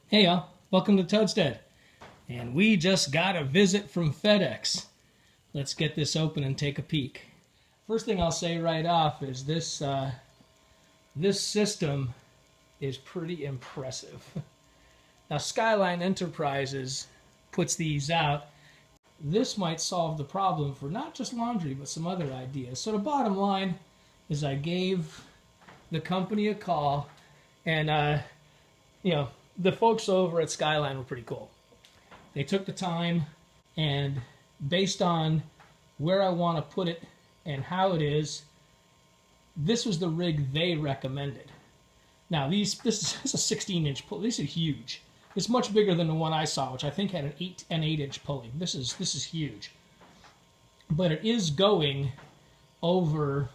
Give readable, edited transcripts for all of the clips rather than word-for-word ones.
Hey y'all, welcome to Toadstead. And we just got a visit from FedEx. Let's get this open and take a peek. First thing I'll say right off is this system is pretty impressive. Now Skyline Enterprises puts these out. This might solve the problem for not just laundry but some other ideas. So the bottom line is I gave the company a call and the folks over at Skyline were pretty cool. They took the time, and based on where I want to put it and how it is, this was the rig they recommended. Now, this is a 16-inch pulley. This is huge. It's much bigger than the one I saw, which I think had an 8-inch pulley. This is huge. But it is going over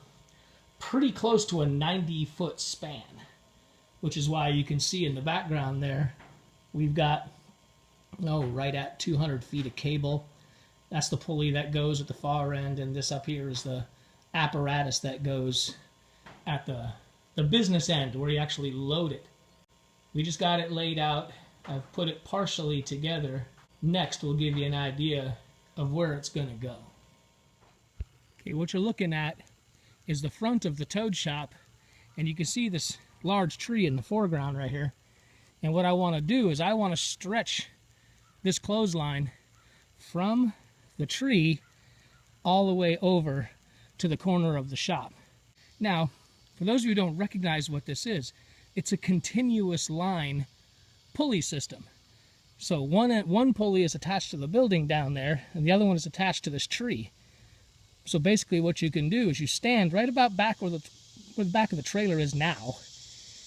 pretty close to a 90-foot span, which is why you can see in the background there, we've got, right at 200 feet of cable. That's the pulley that goes at the far end, and this up here is the apparatus that goes at the business end where you actually load it. We just got it laid out. I've put it partially together. Next, we'll give you an idea of where it's going to go. Okay, what you're looking at is the front of the Toad shop, and you can see this large tree in the foreground right here. And what I want to do is I want to stretch this clothesline from the tree all the way over to the corner of the shop. Now, for those of you who don't recognize what this is, it's a continuous line pulley system. So one pulley is attached to the building down there, and the other one is attached to this tree. So basically what you can do is you stand right about back where the back of the trailer is now,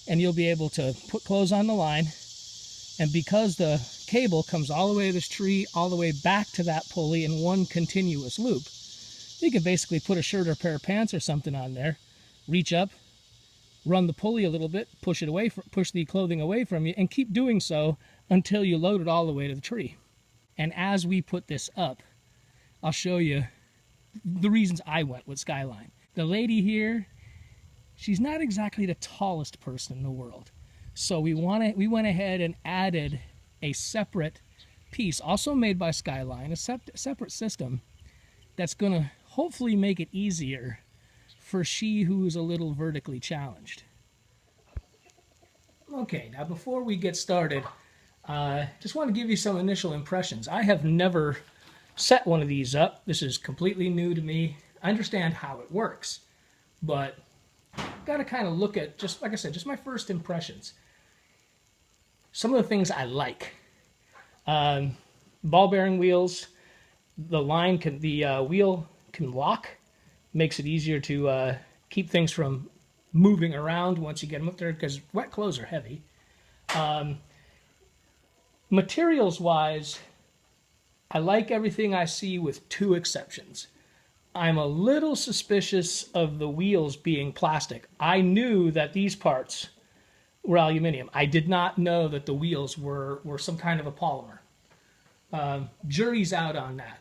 and you'll be able to put clothes on the line. And because the cable comes all the way to this tree, all the way back to that pulley in one continuous loop, you can basically put a shirt or a pair of pants or something on there, reach up, run the pulley a little bit, push the clothing away from you, and keep doing so until you load it all the way to the tree. And as we put this up, I'll show you the reasons I went with Skyline. The lady here, she's not exactly the tallest person in the world. So we went ahead and added a separate piece, also made by Skyline, a separate system that's going to hopefully make it easier for she who's a little vertically challenged. Okay, now before we get started, just want to give you some initial impressions. I have never set one of these up. This is completely new to me. I understand how it works, but got to kind of look at, just like I said, just my first impressions. Some of the things I like. Ball bearing wheels. The wheel can lock. Makes it easier to keep things from moving around once you get them up there, because wet clothes are heavy. Materials wise, I like everything I see with two exceptions. I'm a little suspicious of the wheels being plastic. I knew that these parts were aluminum. I did not know that the wheels were some kind of a polymer. Jury's out on that.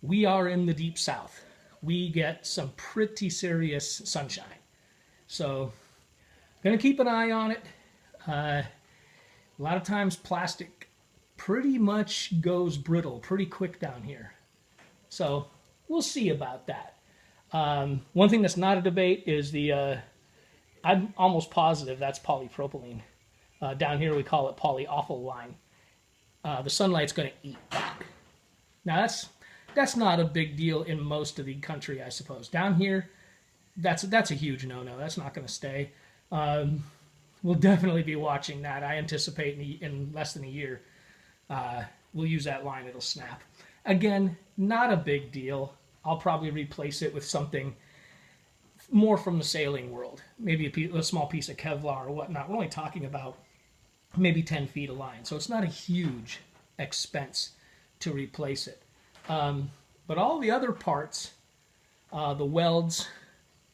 We are in the deep south. We get some pretty serious sunshine. So, gonna keep an eye on it. A lot of times plastic pretty much goes brittle pretty quick down here. So, we'll see about that. One thing that's not a debate is I'm almost positive that's polypropylene. Down here we call it polyethylene. The sunlight's going to eat that. Now that's not a big deal in most of the country, I suppose. Down here, that's a huge no-no. That's not going to stay. We'll definitely be watching that. I anticipate in less than a year we'll use that line. It'll snap. Again, not a big deal. I'll probably replace it with something more from the sailing world. Maybe a small piece of Kevlar or whatnot. We're only talking about maybe 10 feet of line. So it's not a huge expense to replace it. But all the other parts, the welds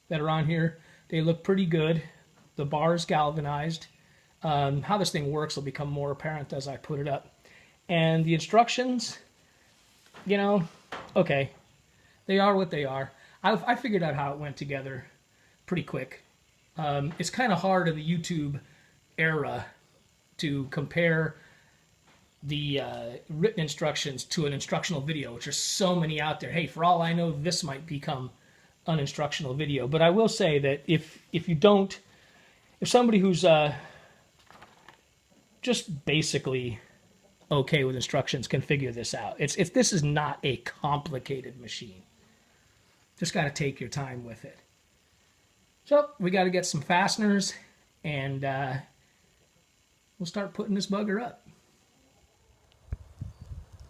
that are on here, they look pretty good. The bar is galvanized. How this thing works will become more apparent as I put it up. And the instructions, okay, they are what they are. I figured out how it went together pretty quick. It's kind of hard in the YouTube era to compare the written instructions to an instructional video, which are so many out there. Hey, for all I know, this might become an instructional video. But I will say that if somebody who's just basically okay with instructions can figure this out. This is not a complicated machine. Just got to take your time with it. So we got to get some fasteners, and we'll start putting this bugger up.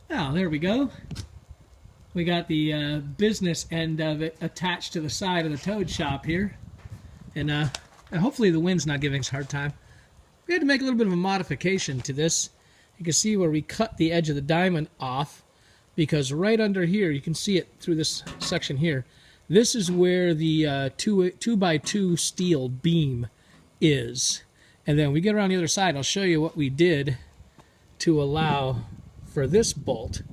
Now, there we go. We got the business end of it attached to the side of the Toad shop here. And hopefully the wind's not giving us a hard time. We had to make a little bit of a modification to this. You can see where we cut the edge of the diamond off, because right under here, you can see it through this section here. This is where the 2x2 steel beam is. And then we get around the other side, I'll show you what we did to allow for this bolt.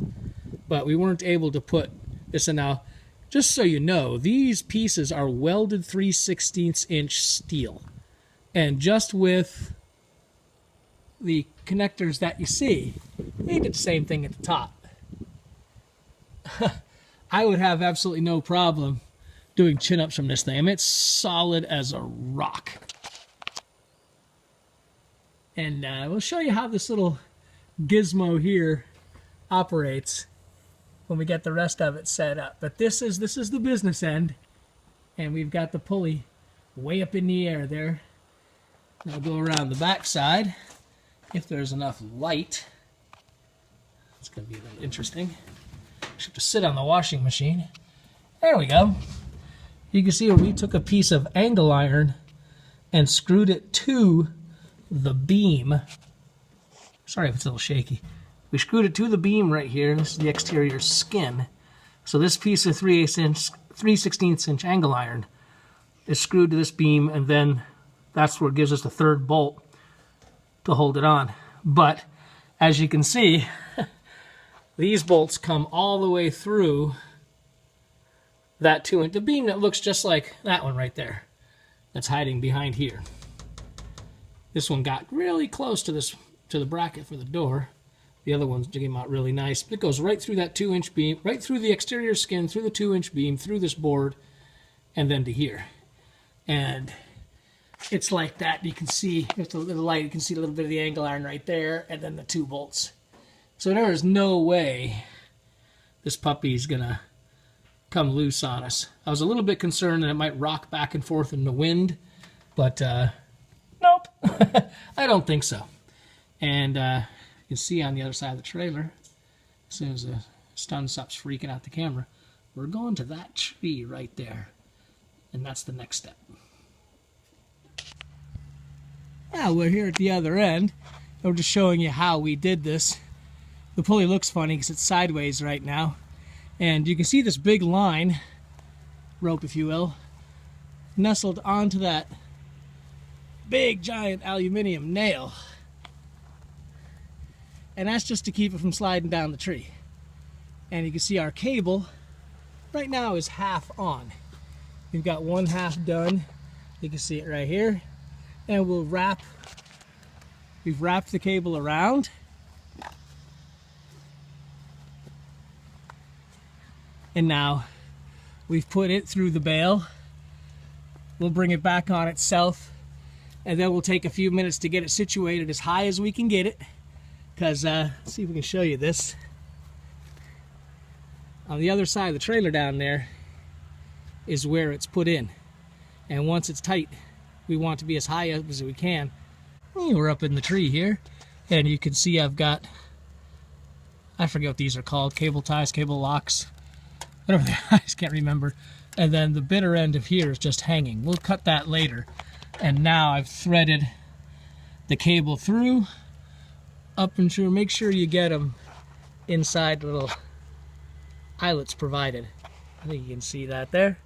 But we weren't able to put this in. Now, just so you know, these pieces are welded 3/16 inch steel. And just with the connectors that you see, they did the same thing at the top. I would have absolutely no problem doing chin-ups from this thing. I mean, it's solid as a rock. And we'll show you how this little gizmo here operates when we get the rest of it set up. But this is the business end, and we've got the pulley way up in the air there. Now go around the back side if there's enough light. It's going to be a little interesting. I should have to sit on the washing machine. There we go. You can see where we took a piece of angle iron and screwed it to the beam. Sorry if it's a little shaky. We screwed it to the beam right here, and this is the exterior skin. So this piece of 3/16 inch angle iron is screwed to this beam, and then that's where it gives us the third bolt to hold it on. But as you can see, these bolts come all the way through that 2-inch, the beam that looks just like that one right there, that's hiding behind here. This one got really close to the bracket for the door. The other ones came out really nice. But it goes right through that 2-inch beam, right through the exterior skin, through the 2-inch beam, through this board, and then to here. And it's like that. You can see, with the light, you can see a little bit of the angle iron right there, and then the 2 bolts. So there is no way this puppy's gonna come loose on us. I was a little bit concerned that it might rock back and forth in the wind, but nope, I don't think so. And you can see on the other side of the trailer, as soon as the sun stops freaking out the camera, we're going to that tree right there, and that's the next step. Now we're here at the other end. We're just showing you how we did this. The pulley looks funny because it's sideways right now. And you can see this big line, rope if you will, nestled onto that big giant aluminum nail. And that's just to keep it from sliding down the tree. And you can see our cable right now is half on. We've got one half done. You can see it right here. And we've wrapped the cable around. And now we've put it through the bail. We'll bring it back on itself, and then we'll take a few minutes to get it situated as high as we can get it. Because, let's see if we can show you this. On the other side of the trailer down there is where it's put in. And once it's tight, we want it to be as high up as we can. We're up in the tree here, and you can see I've got, I forget what these are called, cable ties, cable locks, whatever they are, I just can't remember. And then the bitter end of here is just hanging. We'll cut that later. And now I've threaded the cable through, up and through. Make sure you get them inside the little eyelets provided. I think you can see that there.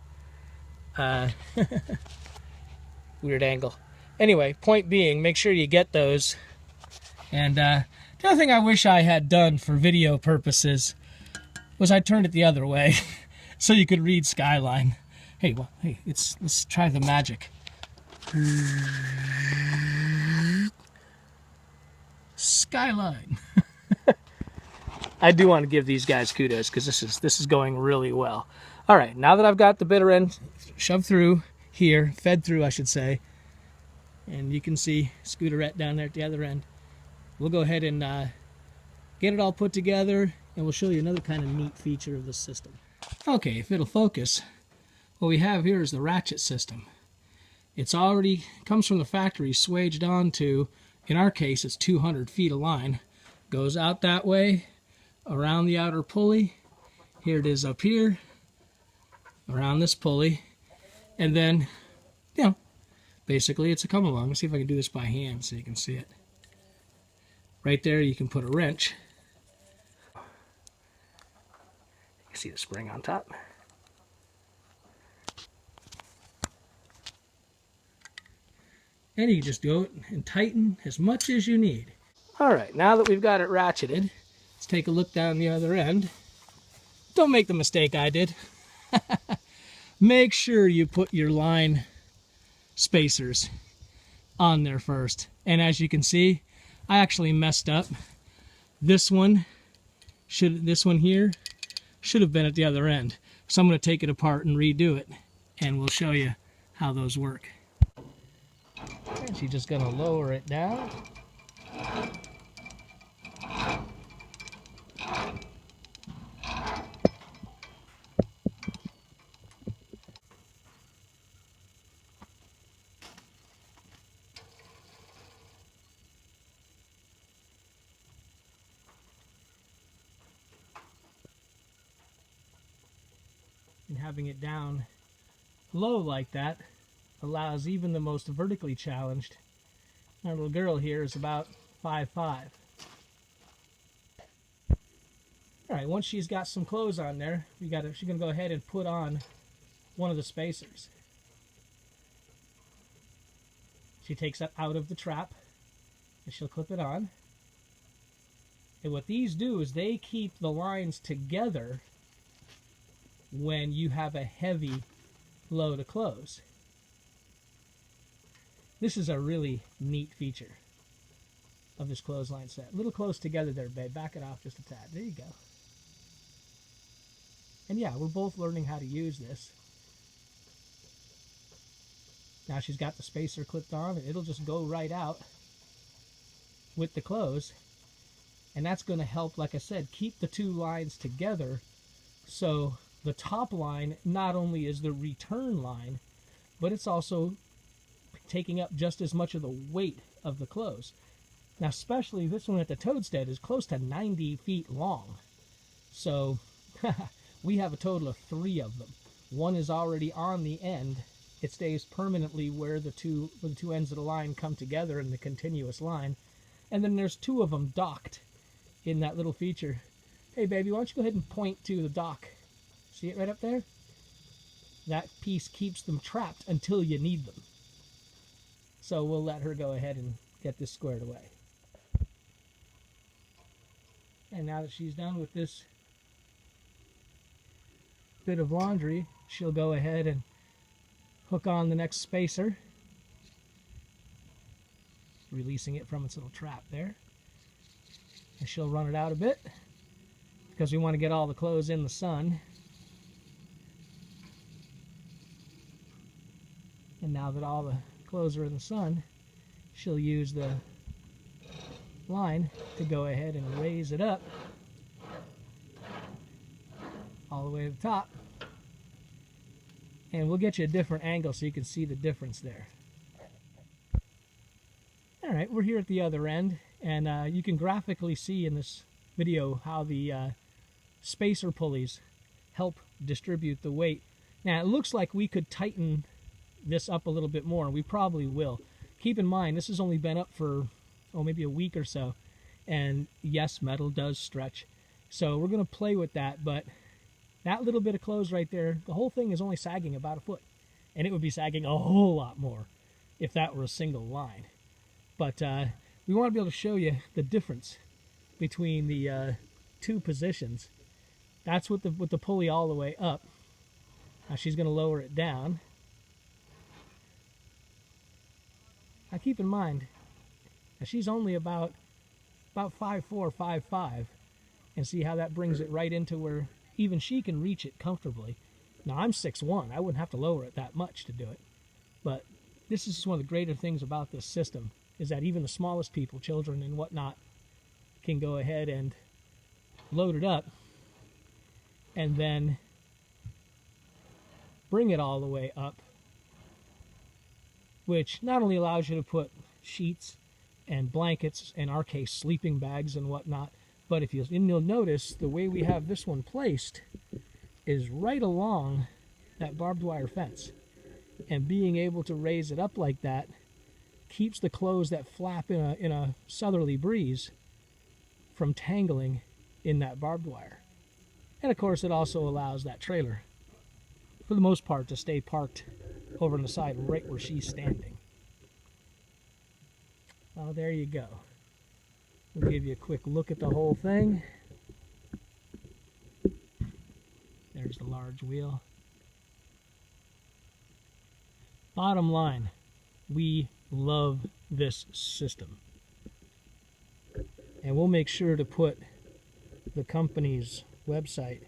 Weird angle. Anyway, point being, make sure you get those. And the other thing I wish I had done for video purposes was I turned it the other way so you could read Skyline. Hey, well, hey, let's try the magic. Skyline. I do want to give these guys kudos because this is going really well. All right, now that I've got the bitter end shoved through here, fed through, I should say, and you can see Scooterette down there at the other end, we'll go ahead and get it all put together, and we'll show you another kind of neat feature of this system. Okay, if it'll focus, what we have here is the ratchet system. It's already comes from the factory, swaged onto, in our case, it's 200 feet of line. Goes out that way, around the outer pulley. Here it is up here, around this pulley. And then, you know, basically it's a come along. Let's see if I can do this by hand so you can see it. Right there you can put a wrench. You can see the spring on top. And you can just go and tighten as much as you need. All right, now that we've got it ratcheted, let's take a look down the other end. Don't make the mistake I did. Make sure you put your line spacers on there first. And as you can see, I actually messed up. This one here should have been at the other end. So I'm going to take it apart and redo it, and we'll show you how those work. And she's just going to lower it down. And having it down low like that allows even the most vertically challenged. Our little girl here is about 5'5". Alright, once she's got some clothes on there, she's going to go ahead and put on one of the spacers. She takes that out of the trap and she'll clip it on. And what these do is they keep the lines together when you have a heavy load of clothes. This is a really neat feature of this clothesline set. A little close together there, babe. Back it off just a tad. There you go. And yeah, we're both learning how to use this. Now she's got the spacer clipped on, and it'll just go right out with the clothes. And that's going to help, like I said, keep the two lines together. So the top line not only is the return line, but it's also taking up just as much of the weight of the clothes. Now, especially this one at the Toadstead is close to 90 feet long. So we have a total of 3 of them. One is already on the end. It stays permanently where the two ends of the line come together in the continuous line. And then there's 2 of them docked in that little feature. Hey, baby, why don't you go ahead and point to the dock? See it right up there? That piece keeps them trapped until you need them. So we'll let her go ahead and get this squared away. And now that she's done with this bit of laundry, she'll go ahead and hook on the next spacer, releasing it from its little trap there. And she'll run it out a bit because we want to get all the clothes in the sun. And now that all the clothes are in the sun, she'll use the line to go ahead and raise it up all the way to the top. And we'll get you a different angle so you can see the difference there. Alright, we're here at the other end, and you can graphically see in this video how the spacer pulleys help distribute the weight. Now it looks like we could tighten this up a little bit more, and we probably will. Keep in mind, this has only been up for maybe a week or so, and yes, metal does stretch, so we're going to play with that. But that little bit of clothes right there, the whole thing is only sagging about a foot, and it would be sagging a whole lot more if that were a single line. But we want to be able to show you the difference between the 2 positions. That's with the pulley all the way up. Now she's going to lower it down. Now keep in mind, she's only about 5'4", 5'5", And see how that brings it right into where even she can reach it comfortably. Now, I'm 6'1". I wouldn't have to lower it that much to do it. But this is one of the greater things about this system, is that even the smallest people, children and whatnot, can go ahead and load it up and then bring it all the way up, which not only allows you to put sheets and blankets, in our case sleeping bags and whatnot, but if you'll notice the way we have this one placed is right along that barbed wire fence, and being able to raise it up like that keeps the clothes that flap in a southerly breeze from tangling in that barbed wire. And of course it also allows that trailer, for the most part, to stay parked over on the side right where she's standing. Oh, there you go. We'll give you a quick look at the whole thing. There's the large wheel. Bottom line, we love this system. And we'll make sure to put the company's website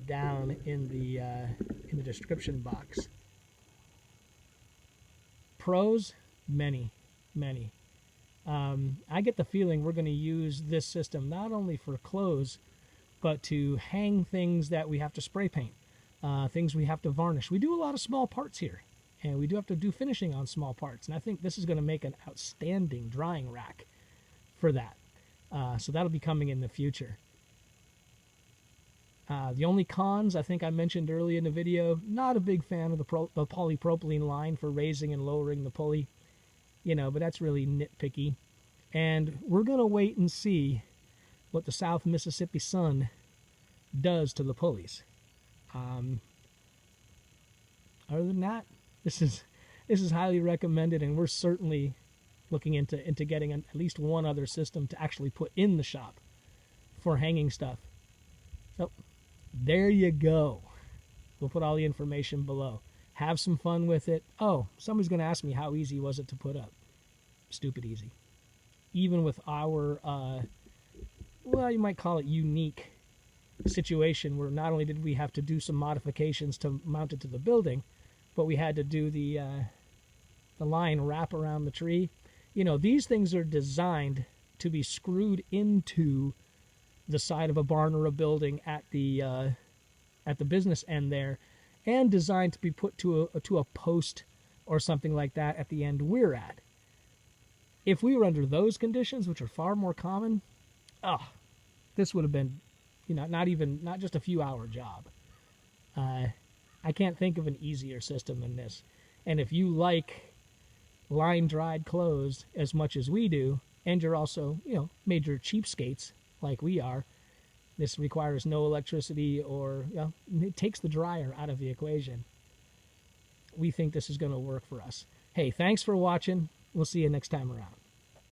down in the description box. Pros, many. I get the feeling we're going to use this system not only for clothes, but to hang things that we have to spray paint, things we have to varnish. We do a lot of small parts here, and we do have to do finishing on small parts. And I think this is going to make an outstanding drying rack for that. So that'll be coming in the future. The only cons, I think I mentioned earlier in the video, not a big fan of the polypropylene line for raising and lowering the pulley. But that's really nitpicky. And we're going to wait and see what the South Mississippi sun does to the pulleys. Other than that, this is highly recommended, and we're certainly looking into getting at least one other system to actually put in the shop for hanging stuff. So there you go. We'll put all the information below. Have some fun with it. Oh, somebody's going to ask me how easy was it to put up. Stupid easy. Even with our, well, you might call it unique situation, where not only did we have to do some modifications to mount it to the building, but we had to do the line wrap around the tree. These things are designed to be screwed into the side of a barn or a building at the business end there, and designed to be put to a post or something like that at the end we're at. If we were under those conditions, which are far more common, this would have been, not just a few hour job. I can't think of an easier system than this. And if you like line dried clothes as much as we do, and you're also, major cheapskates like we are, this requires no electricity, or it takes the dryer out of the equation. We think this is going to work for us. Hey, thanks for watching. We'll see you next time around.